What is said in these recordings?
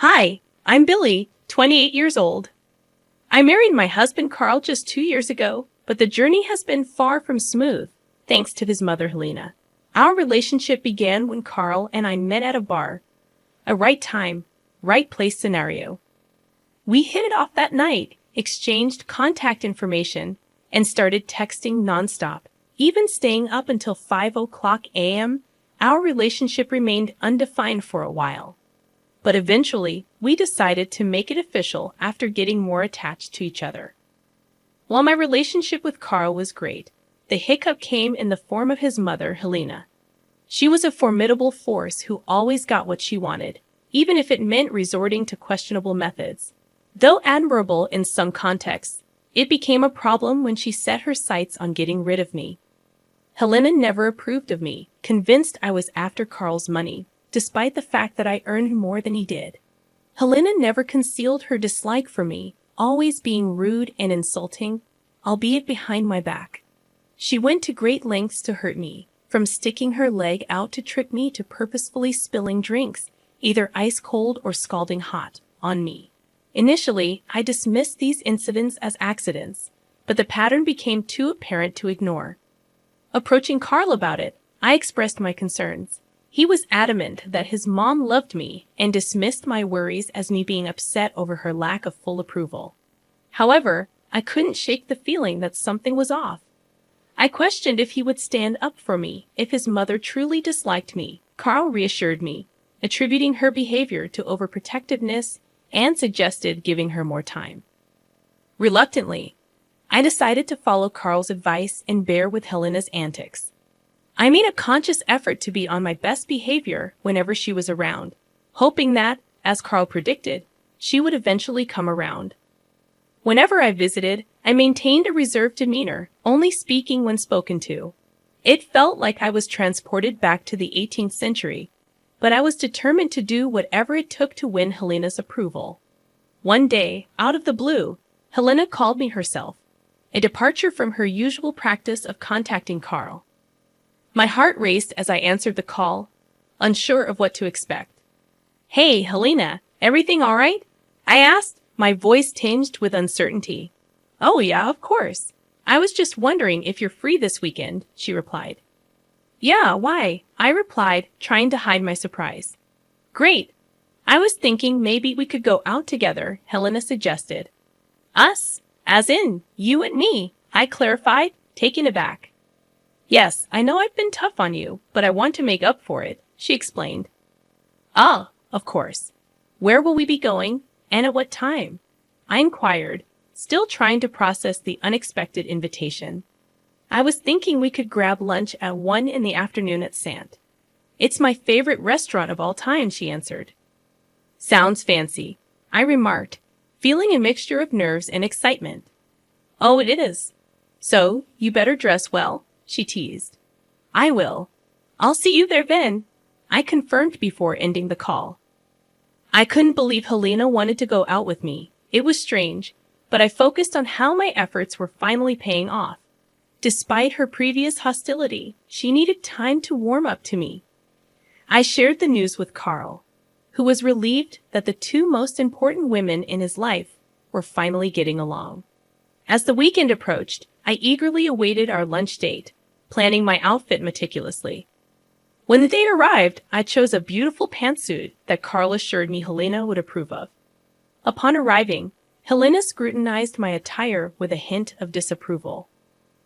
Hi, I'm Billy, 28 years old. I married my husband Carl just 2 years ago, but the journey has been far from smooth, thanks to his mother Helena. Our relationship began when Carl and I met at a bar. A right time, right place scenario. We hit it off that night, exchanged contact information, and started texting nonstop, even staying up until 5 a.m. Our relationship remained undefined for a while. But eventually, we decided to make it official after getting more attached to each other. While my relationship with Carl was great, the hiccup came in the form of his mother, Helena. She was a formidable force who always got what she wanted, even if it meant resorting to questionable methods. Though admirable in some contexts, it became a problem when she set her sights on getting rid of me. Helena never approved of me, convinced I was after Carl's money, despite the fact that I earned more than he did. Helena never concealed her dislike for me, always being rude and insulting, albeit behind my back. She went to great lengths to hurt me, from sticking her leg out to trick me to purposefully spilling drinks, either ice cold or scalding hot, on me. Initially, I dismissed these incidents as accidents, but the pattern became too apparent to ignore. Approaching Carl about it, I expressed my concerns. He was adamant that his mom loved me and dismissed my worries as me being upset over her lack of full approval. However, I couldn't shake the feeling that something was off. I questioned if he would stand up for me if his mother truly disliked me. Carl reassured me, attributing her behavior to overprotectiveness and suggested giving her more time. Reluctantly, I decided to follow Carl's advice and bear with Helena's antics. I made a conscious effort to be on my best behavior whenever she was around, hoping that, as Carl predicted, she would eventually come around. Whenever I visited, I maintained a reserved demeanor, only speaking when spoken to. It felt like I was transported back to the 18th century, but I was determined to do whatever it took to win Helena's approval. One day, out of the blue, Helena called me herself, a departure from her usual practice of contacting Carl. My heart raced as I answered the call, unsure of what to expect. "Hey, Helena, everything all right?" I asked, my voice tinged with uncertainty. "Oh yeah, of course. I was just wondering if you're free this weekend," she replied. "Yeah, why?" I replied, trying to hide my surprise. "Great. I was thinking maybe we could go out together," Helena suggested. "Us? As in, you and me," I clarified, taken aback. "Yes, I know I've been tough on you, but I want to make up for it," she explained. "Ah, of course. Where will we be going, and at what time?" I inquired, still trying to process the unexpected invitation. "I was thinking we could grab lunch at 1 in the afternoon at Sant. It's my favorite restaurant of all time," she answered. "Sounds fancy," I remarked, feeling a mixture of nerves and excitement. "Oh, it is. So, you better dress well," she teased. "I will. I'll see you there then," I confirmed before ending the call. I couldn't believe Helena wanted to go out with me. It was strange, but I focused on how my efforts were finally paying off. Despite her previous hostility, she needed time to warm up to me. I shared the news with Carl, who was relieved that the two most important women in his life were finally getting along. As the weekend approached, I eagerly awaited our lunch date, planning my outfit meticulously. When the day arrived, I chose a beautiful pantsuit that Carl assured me Helena would approve of. Upon arriving, Helena scrutinized my attire with a hint of disapproval.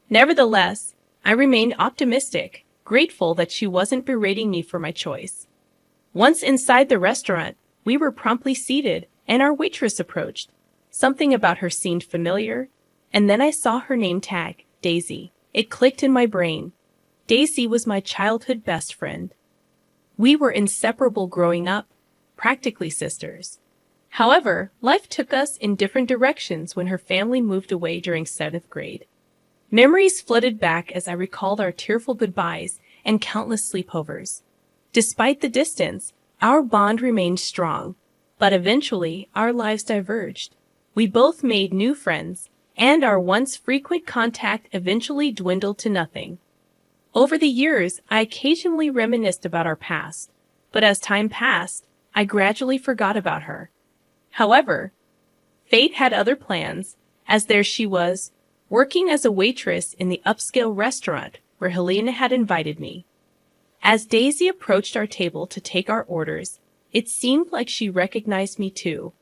Nevertheless, I remained optimistic, grateful that she wasn't berating me for my choice. Once inside the restaurant, we were promptly seated, and our waitress approached. Something about her seemed familiar, and then I saw her name tag, Daisy. It clicked in my brain. Daisy was my childhood best friend. We were inseparable growing up, practically sisters. However, life took us in different directions when her family moved away during 7th grade. Memories flooded back as I recalled our tearful goodbyes and countless sleepovers. Despite the distance, our bond remained strong, but eventually our lives diverged. We both made new friends, and our once frequent contact eventually dwindled to nothing. Over the years, I occasionally reminisced about our past, but as time passed, I gradually forgot about her. However, fate had other plans, as there she was, working as a waitress in the upscale restaurant where Helena had invited me. As Daisy approached our table to take our orders, it seemed like she recognized me too.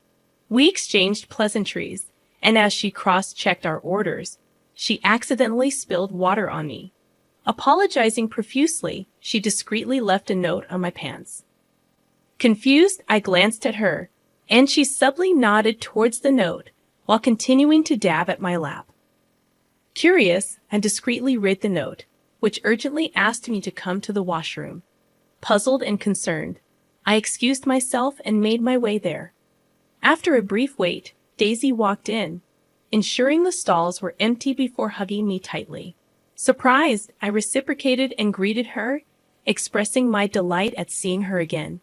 We exchanged pleasantries, and as she cross-checked our orders, she accidentally spilled water on me. Apologizing profusely, she discreetly left a note on my pants. Confused, I glanced at her, and she subtly nodded towards the note while continuing to dab at my lap. Curious, I discreetly read the note, which urgently asked me to come to the washroom. Puzzled and concerned, I excused myself and made my way there. After a brief wait, Daisy walked in, ensuring the stalls were empty before hugging me tightly. Surprised, I reciprocated and greeted her, expressing my delight at seeing her again.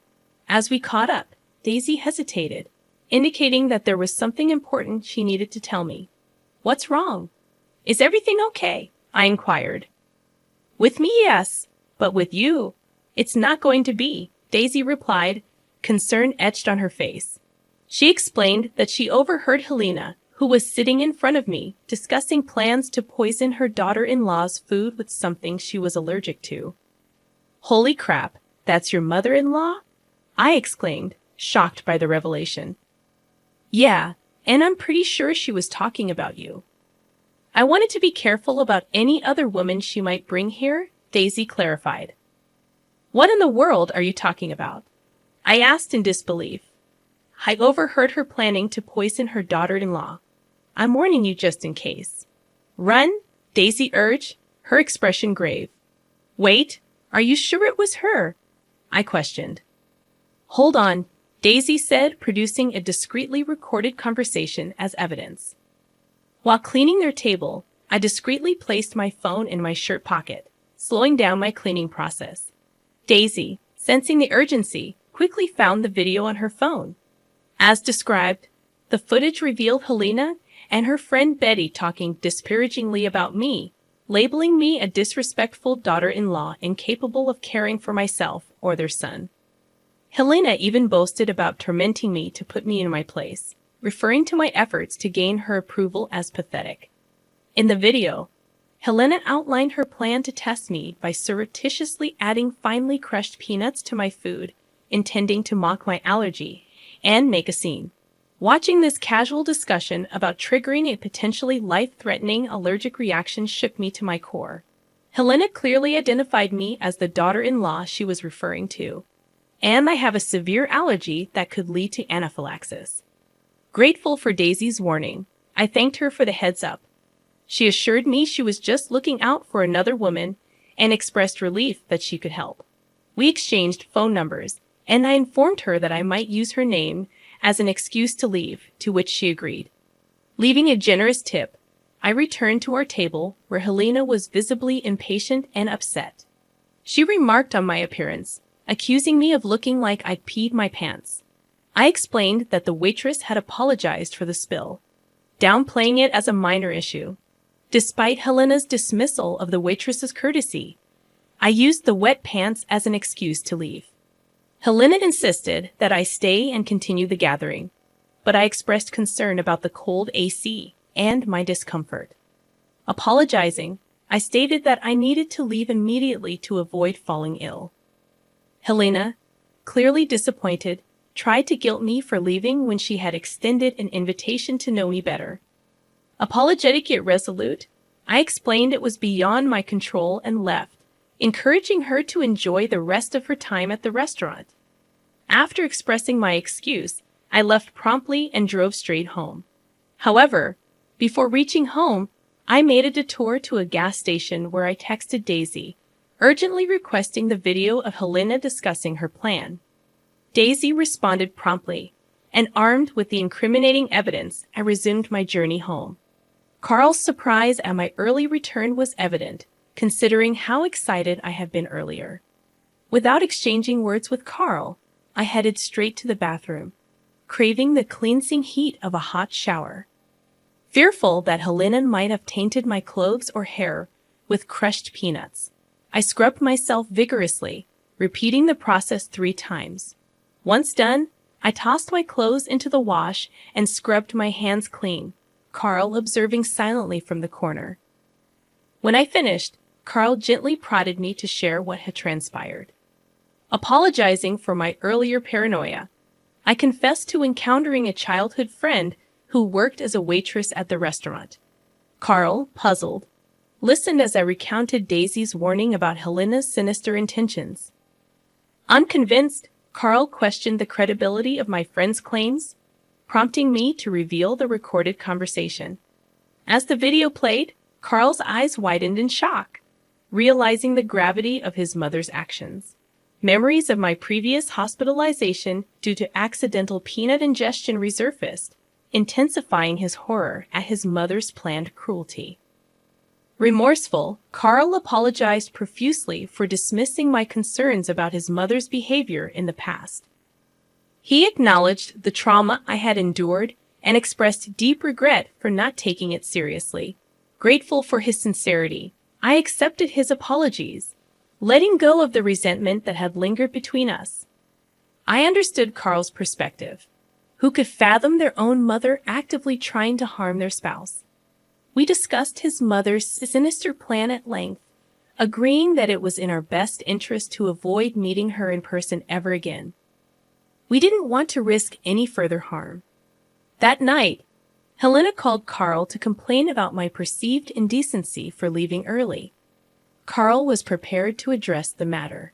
As we caught up, Daisy hesitated, indicating that there was something important she needed to tell me. "What's wrong? Is everything okay?" I inquired. "With me, yes, but with you, it's not going to be," Daisy replied, concern etched on her face. She explained that she overheard Helena, who was sitting in front of me, discussing plans to poison her daughter-in-law's food with something she was allergic to. "Holy crap, that's your mother-in-law?" I exclaimed, shocked by the revelation. "Yeah, and I'm pretty sure she was talking about you." "I wanted to be careful about any other woman she might bring here," Daisy clarified. "What in the world are you talking about?" I asked in disbelief. "I overheard her planning to poison her daughter-in-law. I'm warning you just in case." "Run," Daisy urged, her expression grave. "Wait, are you sure it was her?" I questioned. "Hold on," Daisy said, producing a discreetly recorded conversation as evidence. While cleaning their table, I discreetly placed my phone in my shirt pocket, slowing down my cleaning process. Daisy, sensing the urgency, quickly found the video on her phone. As described, the footage revealed Helena and her friend Betty talking disparagingly about me, labeling me a disrespectful daughter-in-law incapable of caring for myself or their son. Helena even boasted about tormenting me to put me in my place, referring to my efforts to gain her approval as pathetic. In the video, Helena outlined her plan to test me by surreptitiously adding finely crushed peanuts to my food, intending to mock my allergy and make a scene. Watching this casual discussion about triggering a potentially life-threatening allergic reaction shook me to my core. Helena clearly identified me as the daughter-in-law she was referring to, and I have a severe allergy that could lead to anaphylaxis. Grateful for Daisy's warning, I thanked her for the heads up. She assured me she was just looking out for another woman and expressed relief that she could help. We exchanged phone numbers, and I informed her that I might use her name as an excuse to leave, to which she agreed. Leaving a generous tip, I returned to our table where Helena was visibly impatient and upset. She remarked on my appearance, accusing me of looking like I'd peed my pants. I explained that the waitress had apologized for the spill, downplaying it as a minor issue. Despite Helena's dismissal of the waitress's courtesy, I used the wet pants as an excuse to leave. Helena insisted that I stay and continue the gathering, but I expressed concern about the cold AC and my discomfort. Apologizing, I stated that I needed to leave immediately to avoid falling ill. Helena, clearly disappointed, tried to guilt me for leaving when she had extended an invitation to know me better. Apologetic yet resolute, I explained it was beyond my control and left, encouraging her to enjoy the rest of her time at the restaurant. After expressing my excuse, I left promptly and drove straight home. However, before reaching home, I made a detour to a gas station where I texted Daisy, urgently requesting the video of Helena discussing her plan. Daisy responded promptly, and armed with the incriminating evidence, I resumed my journey home. Carl's surprise at my early return was evident, considering how excited I had been earlier. Without exchanging words with Carl, I headed straight to the bathroom, craving the cleansing heat of a hot shower. Fearful that Helena might have tainted my clothes or hair with crushed peanuts, I scrubbed myself vigorously, repeating the process 3 times. Once done, I tossed my clothes into the wash and scrubbed my hands clean, Carl observing silently from the corner. When I finished, Carl gently prodded me to share what had transpired. Apologizing for my earlier paranoia, I confessed to encountering a childhood friend who worked as a waitress at the restaurant. Carl, puzzled, listened as I recounted Daisy's warning about Helena's sinister intentions. Unconvinced, Carl questioned the credibility of my friend's claims, prompting me to reveal the recorded conversation. As the video played, Carl's eyes widened in shock, realizing the gravity of his mother's actions. Memories of my previous hospitalization due to accidental peanut ingestion resurfaced, intensifying his horror at his mother's planned cruelty. Remorseful, Carl apologized profusely for dismissing my concerns about his mother's behavior in the past. He acknowledged the trauma I had endured and expressed deep regret for not taking it seriously. Grateful for his sincerity, I accepted his apologies, letting go of the resentment that had lingered between us. I understood Carl's perspective. Who could fathom their own mother actively trying to harm their spouse? We discussed his mother's sinister plan at length, agreeing that it was in our best interest to avoid meeting her in person ever again. We didn't want to risk any further harm. That night, Helena called Carl to complain about my perceived indecency for leaving early. Carl was prepared to address the matter.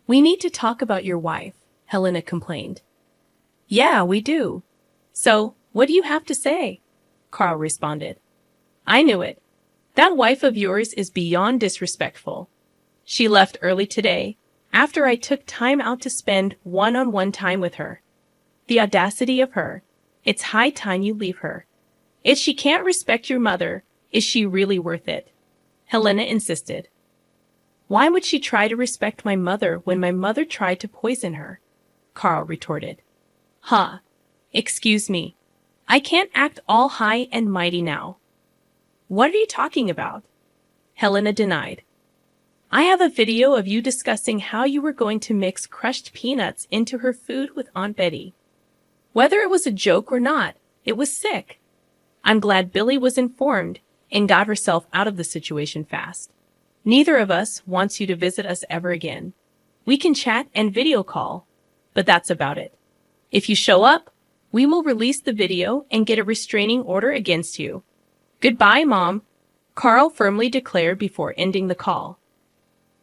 "We need to talk about your wife," Helena complained. "Yeah, we do. So, what do you have to say?" Carl responded. "I knew it. That wife of yours is beyond disrespectful. She left early today, after I took time out to spend one-on-one time with her. The audacity of her. It's high time you leave her. If she can't respect your mother, is she really worth it?" Helena insisted. "Why would she try to respect my mother when my mother tried to poison her?" Carl retorted. "Huh. Excuse me. I can't act all high and mighty now." "What are you talking about?" Helena denied. "I have a video of you discussing how you were going to mix crushed peanuts into her food with Aunt Betty. Whether it was a joke or not, it was sick. I'm glad Billy was informed and got herself out of the situation fast. Neither of us wants you to visit us ever again. We can chat and video call, but that's about it. If you show up, we will release the video and get a restraining order against you. Goodbye, Mom," Carl firmly declared before ending the call.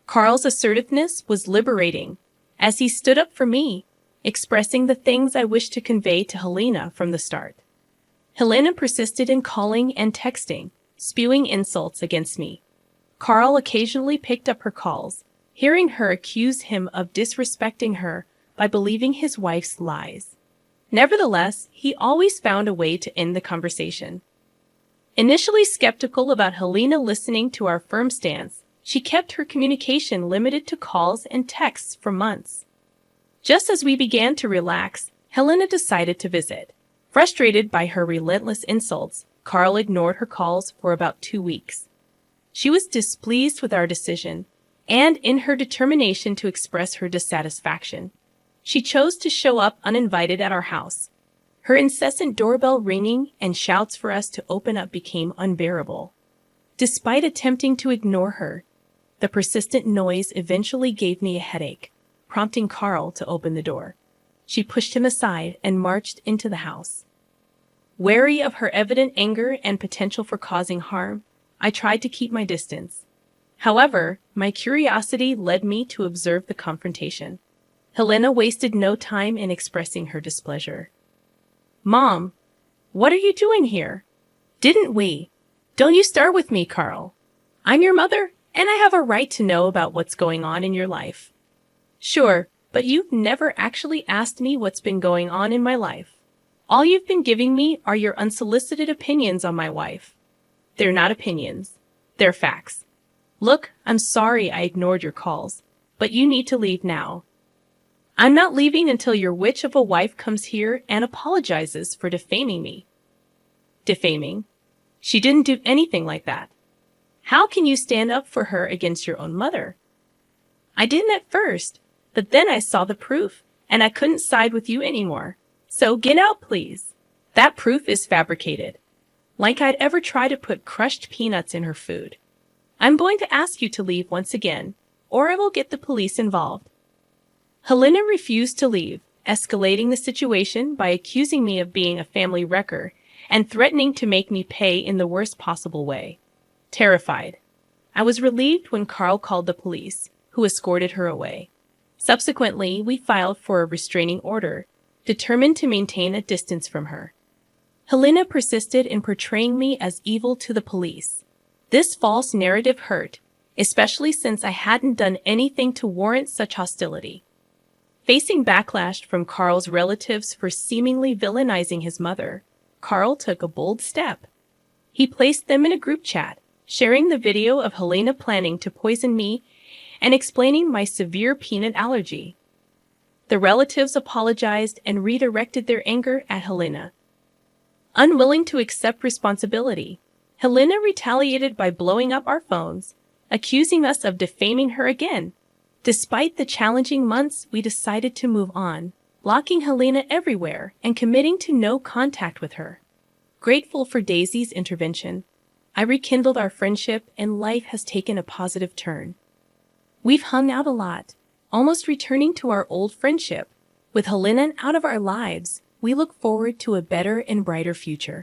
Carl's assertiveness was liberating, as he stood up for me, expressing the things I wished to convey to Helena from the start. Helena persisted in calling and texting, spewing insults against me. Carl occasionally picked up her calls, hearing her accuse him of disrespecting her by believing his wife's lies. Nevertheless, he always found a way to end the conversation. Initially skeptical about Helena listening to our firm stance, she kept her communication limited to calls and texts for months. Just as we began to relax, Helena decided to visit. Frustrated by her relentless insults, Carl ignored her calls for about 2 weeks. She was displeased with our decision, and in her determination to express her dissatisfaction, she chose to show up uninvited at our house. Her incessant doorbell ringing and shouts for us to open up became unbearable. Despite attempting to ignore her, the persistent noise eventually gave me a headache, prompting Carl to open the door. She pushed him aside and marched into the house. Wary of her evident anger and potential for causing harm, I tried to keep my distance. However, my curiosity led me to observe the confrontation. Helena wasted no time in expressing her displeasure. "Mom, what are you doing here? Didn't we? Don't you start with me, Carl. I'm your mother, and I have a right to know about what's going on in your life." "Sure, but you've never actually asked me what's been going on in my life. All you've been giving me are your unsolicited opinions on my wife. They're not opinions. They're facts. Look, I'm sorry I ignored your calls, but you need to leave now. I'm not leaving until your witch of a wife comes here and apologizes for defaming me." "Defaming? She didn't do anything like that. How can you stand up for her against your own mother?" "I didn't at first, but then I saw the proof and I couldn't side with you anymore. So get out, please. That proof is fabricated. Like I'd ever try to put crushed peanuts in her food. I'm going to ask you to leave once again, or I will get the police involved. Helena refused to leave, escalating the situation by accusing me of being a family wrecker and threatening to make me pay in the worst possible way. Terrified, I was relieved when Carl called the police, who escorted her away. Subsequently, we filed for a restraining order, determined to maintain a distance from her. Helena persisted in portraying me as evil to the police. This false narrative hurt, especially since I hadn't done anything to warrant such hostility. Facing backlash from Carl's relatives for seemingly villainizing his mother, Carl took a bold step. He placed them in a group chat, sharing the video of Helena planning to poison me and explaining my severe peanut allergy. The relatives apologized and redirected their anger at Helena. Unwilling to accept responsibility, Helena retaliated by blowing up our phones, accusing us of defaming her again. Despite the challenging months, we decided to move on, blocking Helena everywhere and committing to no contact with her. Grateful for Daisy's intervention, I rekindled our friendship and life has taken a positive turn. We've hung out a lot, almost returning to our old friendship. With Helena out of our lives, we look forward to a better and brighter future.